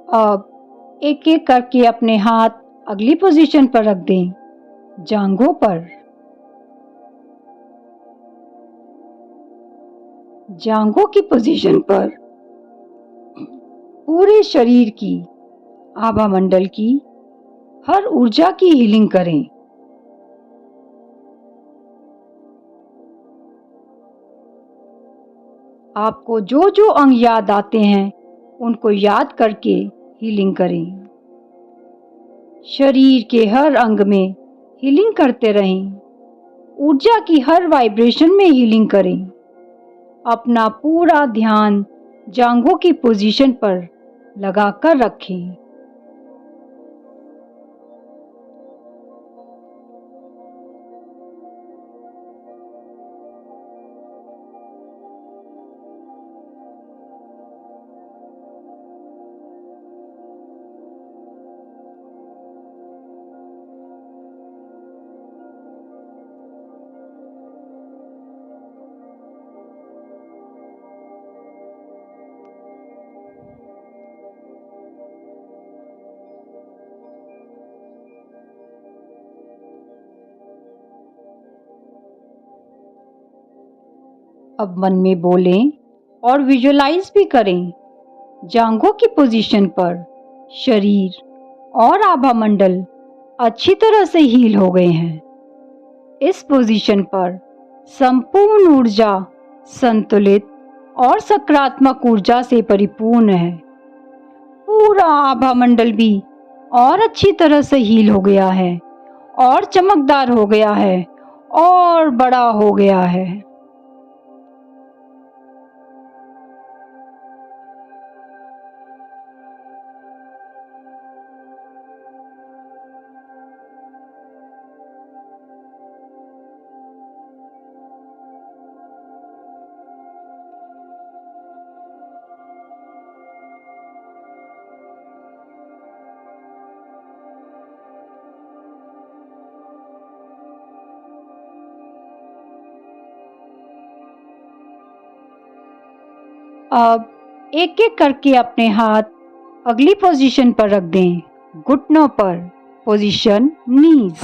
अब एक एक करके अपने हाथ अगली पोजीशन पर रख दें, जांघों पर। जांघों की पोजीशन पर पूरे शरीर की, आभा मंडल की हर ऊर्जा की हीलिंग करें। आपको जो जो अंग याद आते हैं उनको याद करके हीलिंग करें। शरीर के हर अंग में हीलिंग करते रहें। ऊर्जा की हर वाइब्रेशन में हीलिंग करें। अपना पूरा ध्यान जांघों की पोजीशन पर लगाकर रखें। अब मन में बोलें और विजुअलाइज भी करें। जांघों की पोजीशन पर शरीर और आभा मंडल अच्छी तरह से हील हो गए हैं। इस पोजीशन पर संपूर्ण ऊर्जा संतुलित और सकारात्मक ऊर्जा से परिपूर्ण है। पूरा आभा मंडल भी और अच्छी तरह से हील हो गया है और चमकदार हो गया है और बड़ा हो गया है। अब एक एक करके अपने हाथ अगली पोजीशन पर रख दें, घुटनों पर, पोजीशन नीज।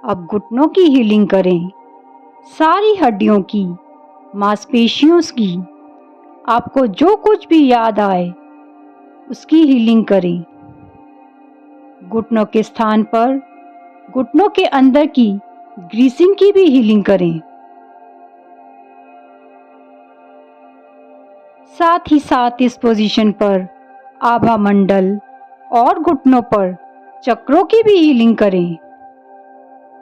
अब घुटनों की हीलिंग करें। सारी हड्डियों की, मांसपेशियों की, आपको जो कुछ भी याद आए उसकी हीलिंग करें। घुटनों के स्थान पर घुटनों के अंदर की ग्रीसिंग की भी हीलिंग करें। साथ ही साथ इस पोजीशन पर आभा मंडल और घुटनों पर चक्रों की भी हीलिंग करें।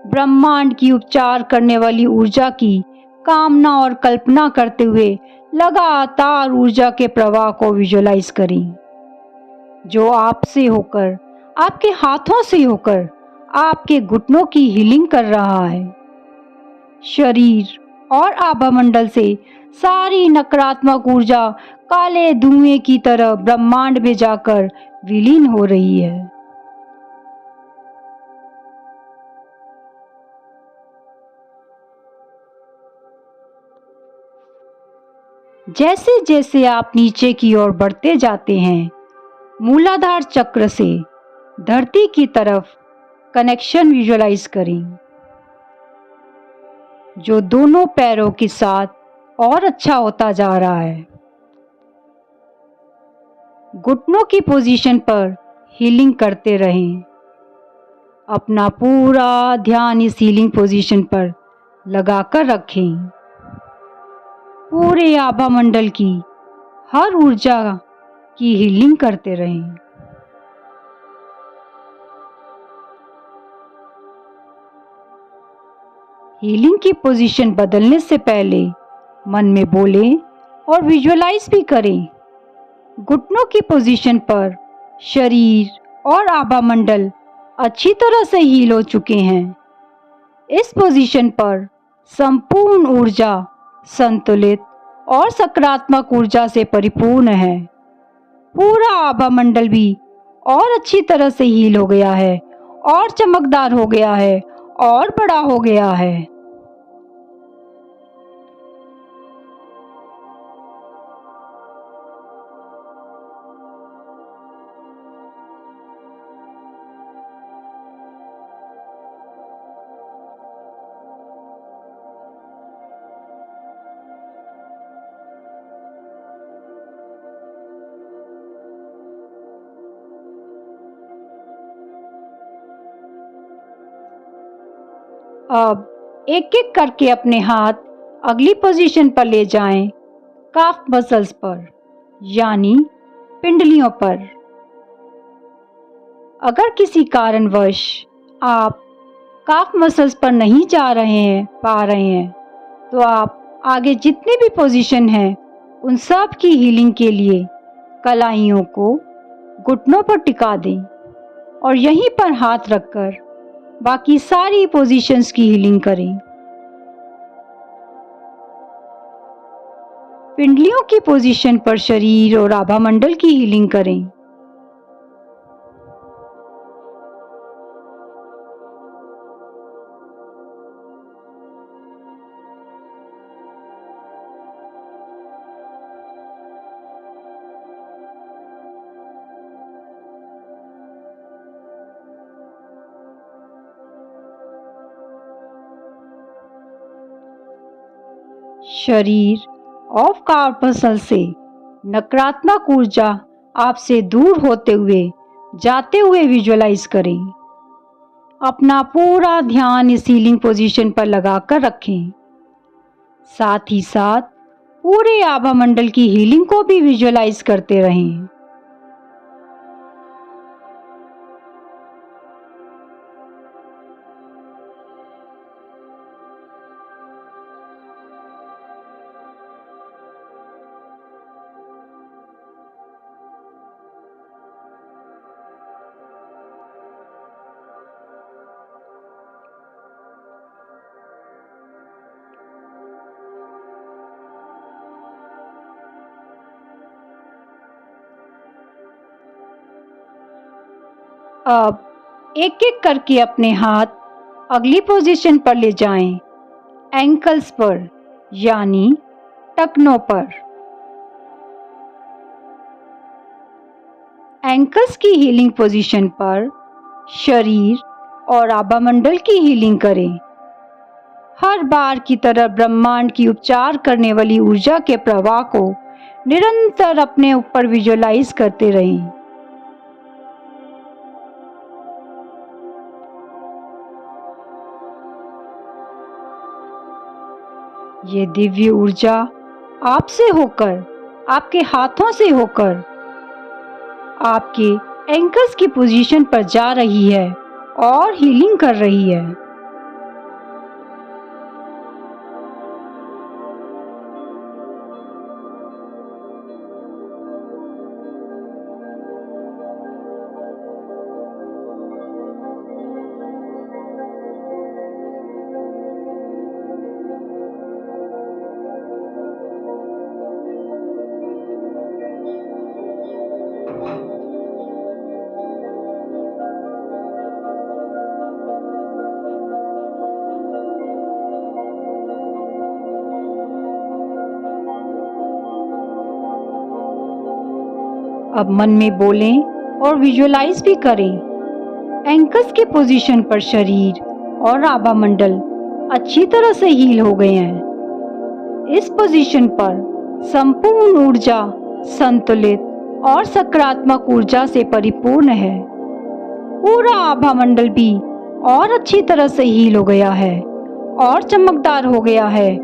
ब्रह्मांड की उपचार करने वाली ऊर्जा की कामना और कल्पना करते हुए लगातार ऊर्जा के प्रवाह को विजुअलाइज करें, जो आपसे होकर, आपके हाथों से होकर आपके घुटनों की हीलिंग कर रहा है। शरीर और आभा मंडल से सारी नकारात्मक ऊर्जा काले धुएं की तरह ब्रह्मांड में जाकर विलीन हो रही है। जैसे जैसे आप नीचे की ओर बढ़ते जाते हैं, मूलाधार चक्र से धरती की तरफ कनेक्शन विजुअलाइज करें, जो दोनों पैरों के साथ और अच्छा होता जा रहा है। घुटनों की पोजीशन पर हीलिंग करते रहें। अपना पूरा ध्यान इस हीलिंग पोजीशन पर लगाकर रखें। पूरे आभा मंडल की हर ऊर्जा की हीलिंग करते रहें। हीलिंग की पोजीशन बदलने से पहले मन में बोलें और विजुअलाइज भी करें। घुटनों की पोजीशन पर शरीर और आभा मंडल अच्छी तरह से हील हो चुके हैं। इस पोजीशन पर संपूर्ण ऊर्जा संतुलित और सकारात्मक ऊर्जा से परिपूर्ण है। पूरा आभा मंडल भी और अच्छी तरह से हील हो गया है और चमकदार हो गया है और बड़ा हो गया है। अब एक एक करके अपने हाथ अगली पोजीशन पर ले जाएं, काफ मसल्स पर यानी पिंडलियों पर। अगर किसी कारणवश आप काफ मसल्स पर नहीं पा रहे हैं, तो आप आगे जितने भी पोजीशन हैं उन सब की हीलिंग के लिए कलाइयों को घुटनों पर टिका दें और यहीं पर हाथ रखकर बाकी सारी पोजीशंस की हीलिंग करें। पिंडलियों की पोजीशन पर शरीर और आभा मंडल की हीलिंग करें। शरीर ऑफ कार्पसल से नकारात्मक ऊर्जा आपसे दूर होते हुए जाते हुए विजुअलाइज करें। अपना पूरा ध्यान इस हीलिंग पोजीशन पर लगाकर रखें। साथ ही साथ पूरे आभा मंडल की हीलिंग को भी विजुअलाइज करते रहें। अब एक एक करके अपने हाथ अगली पोजीशन पर ले जाएं, एंकल्स पर यानी टखनों पर। एंकल्स की हीलिंग पोजीशन पर शरीर और आभा मंडल की हीलिंग करें। हर बार की तरह ब्रह्मांड की उपचार करने वाली ऊर्जा के प्रवाह को निरंतर अपने ऊपर विजुअलाइज करते रहें। ये दिव्य ऊर्जा आपसे होकर, आपके हाथों से होकर आपके एंकल्स की पोजीशन पर जा रही है और हीलिंग कर रही है। अब मन में बोलें और विजुअलाइज भी करें। एंकल्स के पोजीशन पर शरीर और आभा मंडल अच्छी तरह से हील हो गए हैं। इस पोजीशन पर संपूर्ण ऊर्जा संतुलित और सकारात्मक ऊर्जा से परिपूर्ण है। पूरा आभा मंडल भी और अच्छी तरह से हील हो गया है और चमकदार हो गया है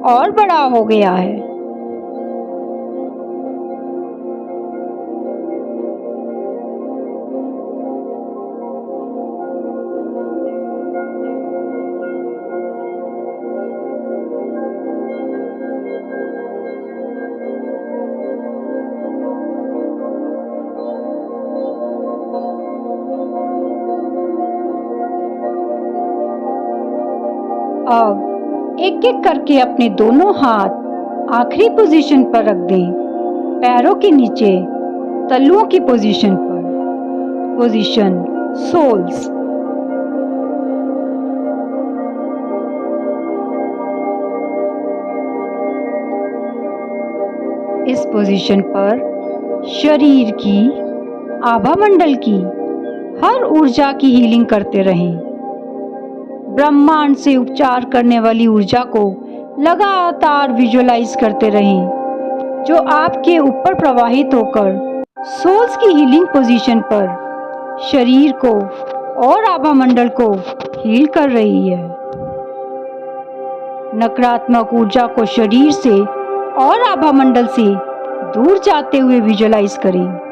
और बड़ा हो गया है। अब एक एक करके अपने दोनों हाथ आखिरी पोजीशन पर रख दें। पैरों के नीचे तलुओं की पोजीशन पर। Position souls. इस पोजीशन पर शरीर की, आभा मंडल की हर ऊर्जा की हीलिंग करते रहें। ब्रह्मांड से उपचार करने वाली ऊर्जा को लगातार विजुअलाइज करते रहें, जो आपके ऊपर प्रवाहित होकर सोल्स की हीलिंग पोजीशन पर शरीर को और आभा मंडल को हील कर रही है। नकारात्मक ऊर्जा को शरीर से और आभा मंडल से दूर जाते हुए विजुअलाइज करें।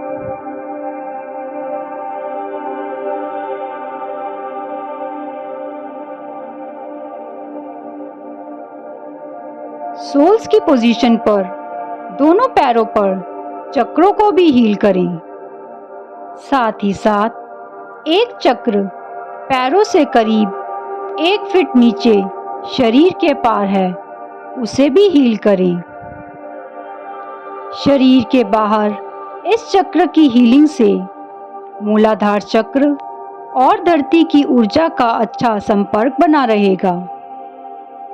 सोल्स की पोजीशन पर दोनों पैरों पर चक्रों को भी हील करें। साथ ही साथ एक चक्र पैरों से करीब 1 फीट नीचे शरीर के पार है, उसे भी हील करें। शरीर के बाहर इस चक्र की हीलिंग से मूलाधार चक्र और धरती की ऊर्जा का अच्छा संपर्क बना रहेगा।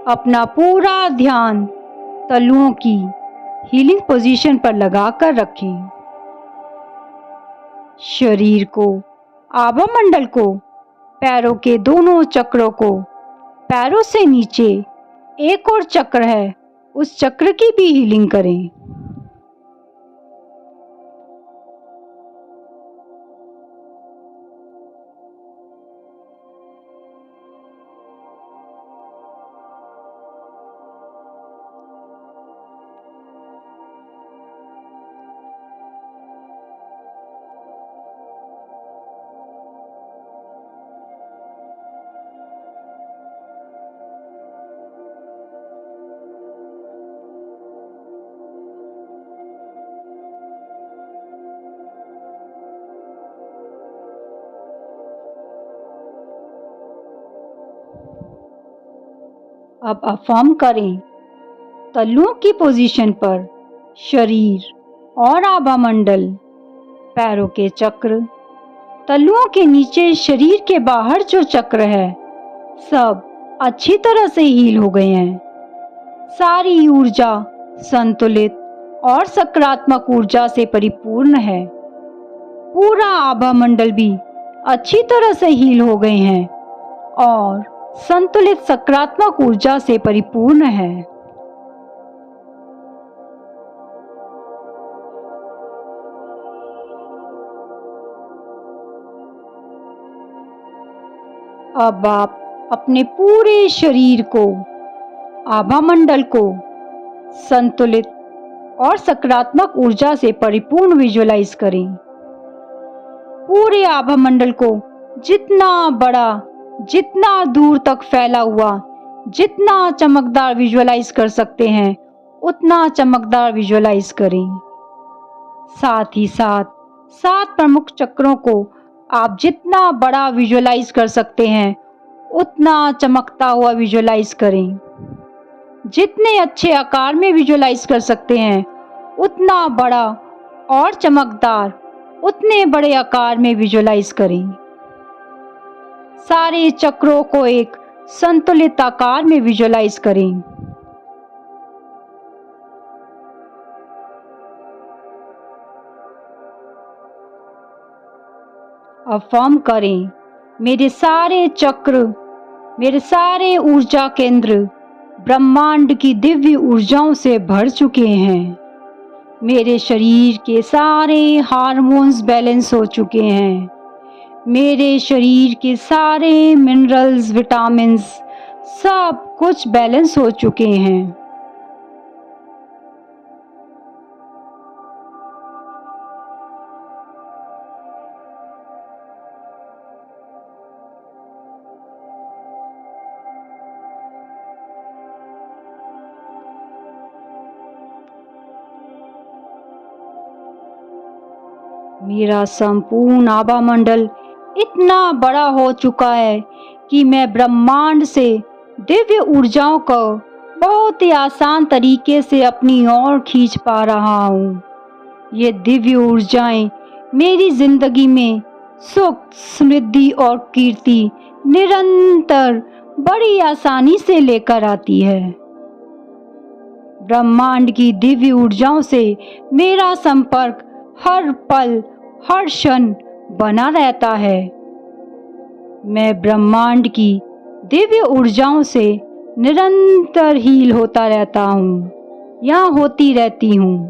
अपना पूरा ध्यान तलुओं की हीलिंग पोजीशन पर लगाकर रखें। शरीर को, आभा मंडल को, पैरों के दोनों चक्रों को, पैरों से नीचे एक और चक्र है, उस चक्र की भी हीलिंग करें। अब अफर्म करें, तलुओं की पोजीशन पर शरीर और आभा मंडल, पैरों के चक्र, तलुओं के नीचे शरीर के बाहर जो चक्र है, सब अच्छी तरह से हील हो गए हैं। सारी ऊर्जा संतुलित और सकारात्मक ऊर्जा से परिपूर्ण है। पूरा आभा मंडल भी अच्छी तरह से हील हो गए हैं और संतुलित सकारात्मक ऊर्जा से परिपूर्ण है। अब आप अपने पूरे शरीर को, आभा मंडल को संतुलित और सकारात्मक ऊर्जा से परिपूर्ण विजुअलाइज करें। पूरे आभा मंडल को जितना बड़ा, जितना दूर तक फैला हुआ, जितना चमकदार विजुअलाइज कर सकते हैं, उतना चमकदार विजुअलाइज करें। साथ ही साथ 7 प्रमुख चक्रों को आप जितना बड़ा विजुअलाइज कर सकते हैं, उतना चमकता हुआ विजुअलाइज करें। जितने अच्छे आकार में विजुअलाइज कर सकते हैं, उतना बड़ा और चमकदार, उतने बड़े आकार में विजुअलाइज करें। सारे चक्रों को एक संतुलित आकार में विजुअलाइज करें। अफर्म करें, मेरे सारे चक्र, मेरे सारे ऊर्जा केंद्र ब्रह्मांड की दिव्य ऊर्जाओं से भर चुके हैं। मेरे शरीर के सारे हार्मोन्स बैलेंस हो चुके हैं। मेरे शरीर के सारे मिनरल्स, विटामिन्स सब कुछ बैलेंस हो चुके हैं। मेरा संपूर्ण आभा मंडल इतना बड़ा हो चुका है कि मैं ब्रह्मांड से दिव्य ऊर्जाओं को बहुत ही आसान तरीके से अपनी ओर खींच पा रहा हूँ। ये दिव्य ऊर्जाएं मेरी जिंदगी में सुख, समृद्धि और कीर्ति निरंतर बड़ी आसानी से लेकर आती है। ब्रह्मांड की दिव्य ऊर्जाओं से मेरा संपर्क हर पल, हर क्षण बना रहता है। मैं ब्रह्मांड की दिव्य ऊर्जाओं से निरंतर हील होता रहता हूँ, यहाँ होती रहती हूँ।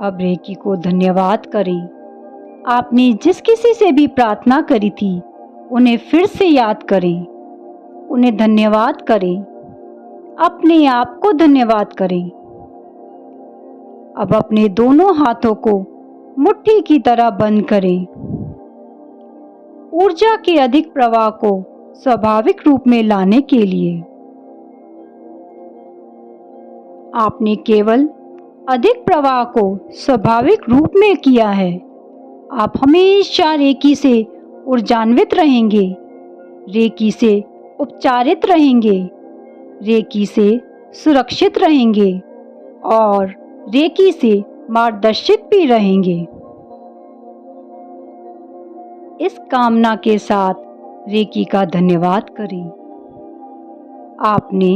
अब रेकी को धन्यवाद करें। आपने जिस किसी से भी प्रार्थना करी थी उन्हें फिर से याद करें, उन्हें धन्यवाद करें, अपने आप को धन्यवाद करें। अब अपने दोनों हाथों को मुट्ठी की तरह बंद करें। ऊर्जा के अधिक प्रवाह को स्वाभाविक रूप में लाने के लिए आपने केवल अधिक प्रवाह को स्वाभाविक रूप में किया है। आप हमेशा रेकी से ऊर्जान्वित रहेंगे, रेकी से उपचारित रहेंगे, रेकी से सुरक्षित रहेंगे और रेकी से मार्गदर्शित भी रहेंगे। इस कामना के साथ रेकी का धन्यवाद करें। आपने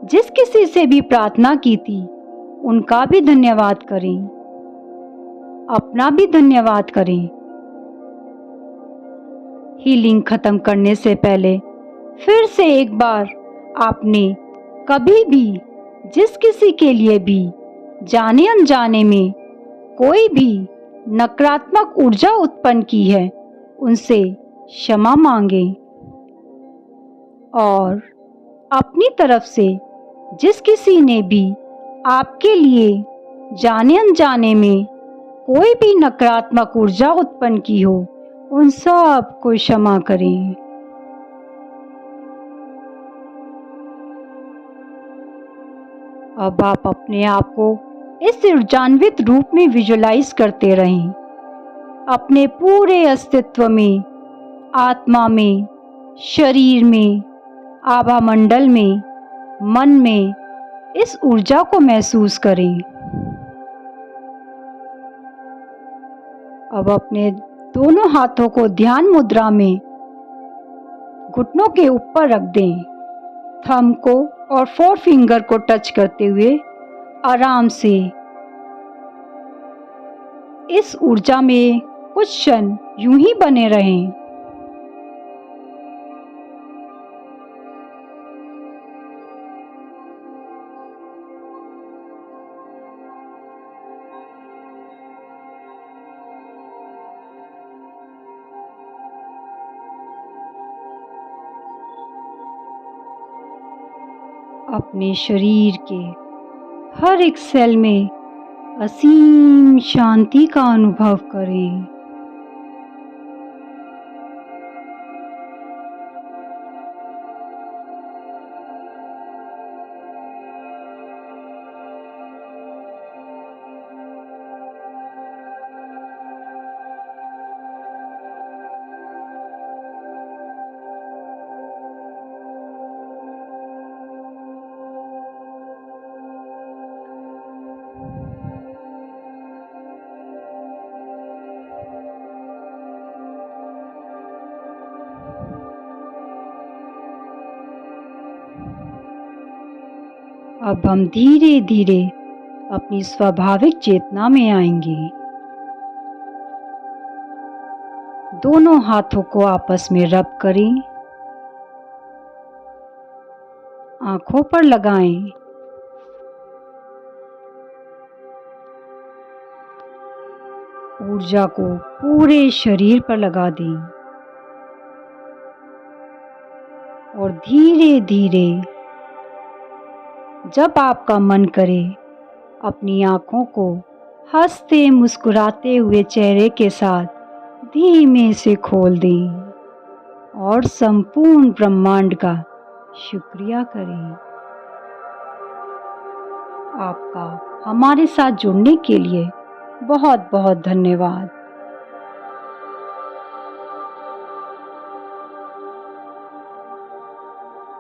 जिस किसी से भी प्रार्थना की थी उनका भी धन्यवाद करें, अपना भी धन्यवाद करें। हीलिंग खत्म करने से पहले फिर से एक बार आपने कभी भी जिस किसी के लिए भी जाने अनजाने में कोई भी नकारात्मक ऊर्जा उत्पन्न की है उनसे क्षमा मांगे और अपनी तरफ से जिस किसी ने भी आपके लिए जाने अनजाने में कोई भी नकारात्मक ऊर्जा उत्पन्न की हो उन सब को क्षमा करें। अब आप अपने आप को इस ऊर्जान्वित रूप में विजुलाइज करते रहें। अपने पूरे अस्तित्व में, आत्मा में, शरीर में, आभा मंडल में, मन में इस ऊर्जा को महसूस करें। अब अपने दोनों हाथों को ध्यान मुद्रा में घुटनों के ऊपर रख दें। थंब को और फोर फिंगर को टच करते हुए आराम से इस ऊर्जा में कुछ क्षण यूं ही बने रहें। अपने शरीर के हर एक सेल में असीम शांति का अनुभव करें। अब हम धीरे धीरे अपनी स्वाभाविक चेतना में आएंगे। दोनों हाथों को आपस में रब करें, आंखों पर लगाएं। ऊर्जा को पूरे शरीर पर लगा दें और धीरे धीरे जब आपका मन करे अपनी आंखों को हंसते मुस्कुराते हुए चेहरे के साथ धीमे से खोल दें और संपूर्ण ब्रह्मांड का शुक्रिया करें। आपका हमारे साथ जुड़ने के लिए बहुत बहुत धन्यवाद।